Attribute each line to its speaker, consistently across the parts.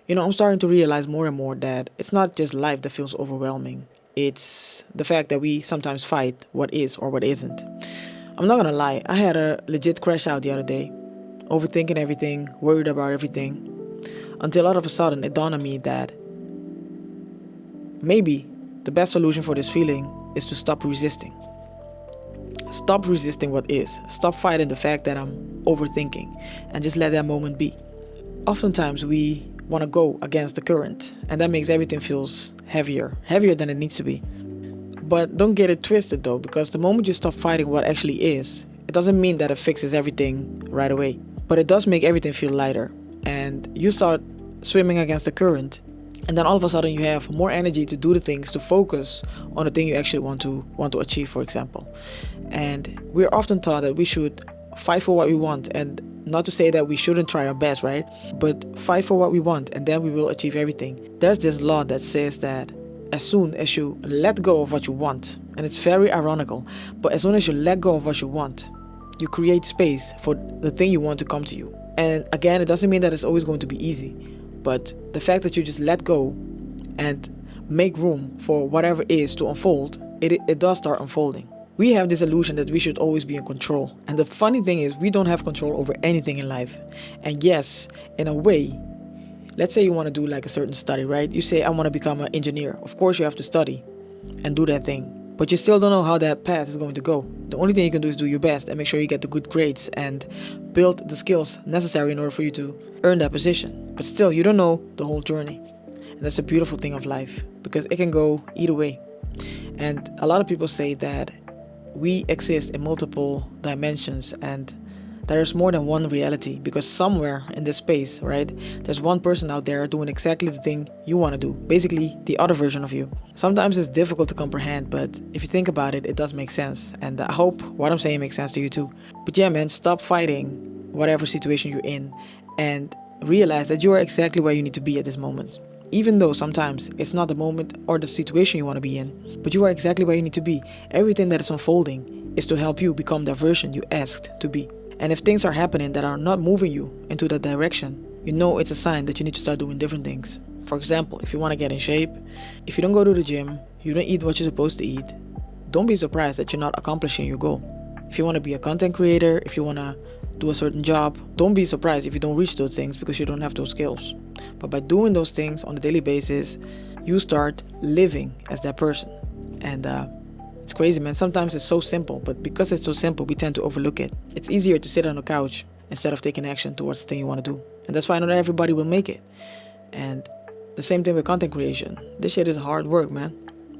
Speaker 1: I'm starting to realize more and more that it's not just life that feels overwhelming. It's the fact that we sometimes fight what is or what isn't. I'm not gonna lie, I had a legit crash out the other day, overthinking everything, worried about everything, until all of a sudden it dawned on me that maybe the best solution for this feeling is to stop resisting. Stop resisting what is. Stop fighting the fact that I'm overthinking and just let that moment be. Oftentimes we want to go against the current and that makes everything feels heavier than it needs to be. But don't get it twisted though, because the moment you stop fighting what actually is, it doesn't mean that it fixes everything right away. But it does make everything feel lighter. And you start swimming against the current, and then all of a sudden you have more energy to do the things, to focus on the thing you actually want to achieve, for example. And we're often taught that we should fight for what we want, and not to say that we shouldn't try our best, right? But fight for what we want and then we will achieve everything. There's this law that says that as soon as you let go of what you want, and it's very ironical, but as soon as you let go of what you want, you create space for the thing you want to come to you. And again, it doesn't mean that it's always going to be easy, but the fact that you just let go and make room for whatever is to unfold, it does start unfolding. We have this illusion that we should always be in control. And the funny thing is, we don't have control over anything in life. And yes, in a way, let's say you want to do like a certain study, right? You say, I want to become an engineer. Of course, you have to study and do that thing. But you still don't know how that path is going to go. The only thing you can do is do your best and make sure you get the good grades and build the skills necessary in order for you to earn that position. But still, you don't know the whole journey. And that's a beautiful thing of life, because it can go either way. And a lot of people say that we exist in multiple dimensions and there's more than one reality, because somewhere in this space, right, there's one person out there doing exactly the thing you want to do, basically the other version of you. Sometimes it's difficult to comprehend, but if you think about it, it does make sense, and I hope what I'm saying makes sense to you too. But yeah, man, stop fighting whatever situation you're in and realize that you are exactly where you need to be at this moment. Even though sometimes it's not the moment or the situation you want to be in, but you are exactly where you need to be. Everything that is unfolding is to help you become the version you asked to be. And if things are happening that are not moving you into that direction, you know it's a sign that you need to start doing different things. For example, if you want to get in shape, if you don't go to the gym, you don't eat what you're supposed to eat, don't be surprised that you're not accomplishing your goal. If you want to be a content creator, if you want to do a certain job, don't be surprised if you don't reach those things because you don't have those skills. But by doing those things on a daily basis, you start living as that person. And it's crazy, man. Sometimes it's so simple, but because it's so simple, we tend to overlook it. It's easier to sit on the couch instead of taking action towards the thing you want to do. And that's why not everybody will make it. And the same thing with content creation. This shit is hard work, man.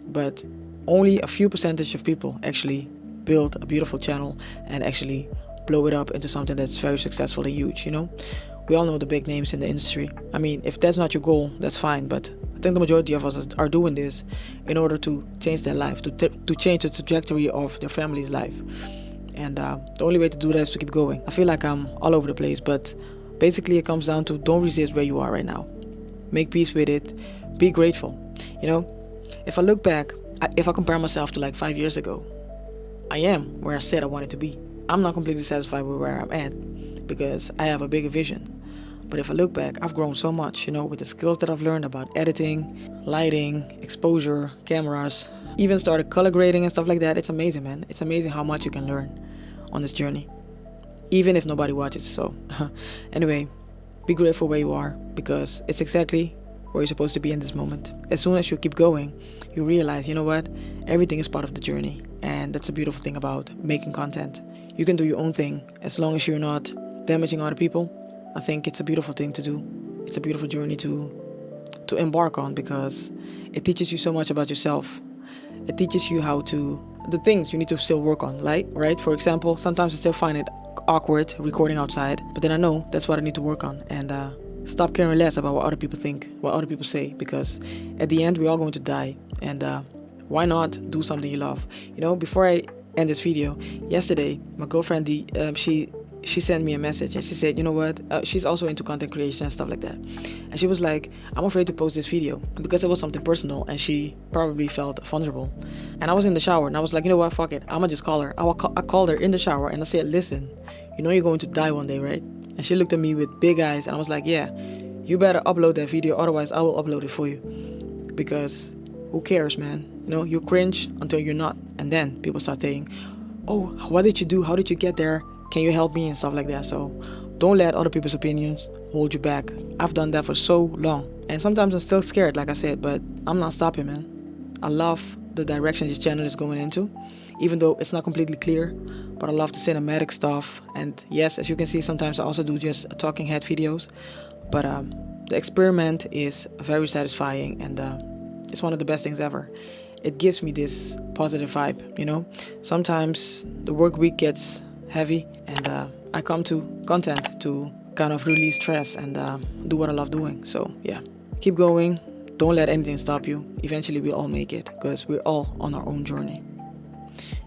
Speaker 1: But only a few percentage of people actually build a beautiful channel and actually blow it up into something that's very successful and huge, We all know the big names in the industry. I mean, if that's not your goal, that's fine. But I think the majority of us are doing this in order to change their life, to change the trajectory of their family's life. And the only way to do that is to keep going. I feel like I'm all over the place, but basically it comes down to don't resist where you are right now. Make peace with it. Be grateful. If I look back, if I compare myself to like 5 years ago, I am where I said I wanted to be. I'm not completely satisfied with where I'm at because I have a bigger vision. But if I look back, I've grown so much, with the skills that I've learned about editing, lighting, exposure, cameras, even started color grading and stuff like that. It's amazing, man. It's amazing how much you can learn on this journey, even if nobody watches. So anyway, be grateful where you are because it's exactly where you're supposed to be in this moment. As soon as you keep going, you realize, what? Everything is part of the journey. And that's a beautiful thing about making content. You can do your own thing as long as you're not damaging other people. I think it's a beautiful thing to do. It's a beautiful journey to embark on because it teaches you so much about yourself. It teaches you the things you need to still work on, right? For example, sometimes I still find it awkward recording outside, but then I know that's what I need to work on and stop caring less about what other people think, what other people say, because at the end we're all going to die. And why not do something you love? Before I end this video, yesterday my girlfriend she sent me a message and she said, she's also into content creation and stuff like that, and she was like, I'm afraid to post this video because it was something personal and she probably felt vulnerable. And I was in the shower and I was like, fuck it, I'm gonna just call her. I called her in the shower and I said, listen, you're going to die one day, right? And she looked at me with big eyes and I was like, yeah, you better upload that video, otherwise I will upload it for you. Because who cares, man? You cringe until you're not, and then people start saying, oh, what did you do? How did you get there? Can you help me? And stuff like that. So don't let other people's opinions hold you back. I've done that for so long, and sometimes I'm still scared, like I said, but I'm not stopping, man. I love the direction this channel is going into, even though it's not completely clear, but I love the cinematic stuff. And yes, as you can see, sometimes I also do just talking head videos, but the experiment is very satisfying, and it's one of the best things ever. It gives me this positive vibe, Sometimes the work week gets heavy, and I come to content to kind of release stress and do what I love doing. So yeah, keep going. Don't let anything stop you. Eventually we'll all make it, because we're all on our own journey.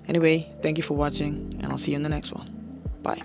Speaker 1: Anyway, thank you for watching, and I'll see you in the next one. Bye.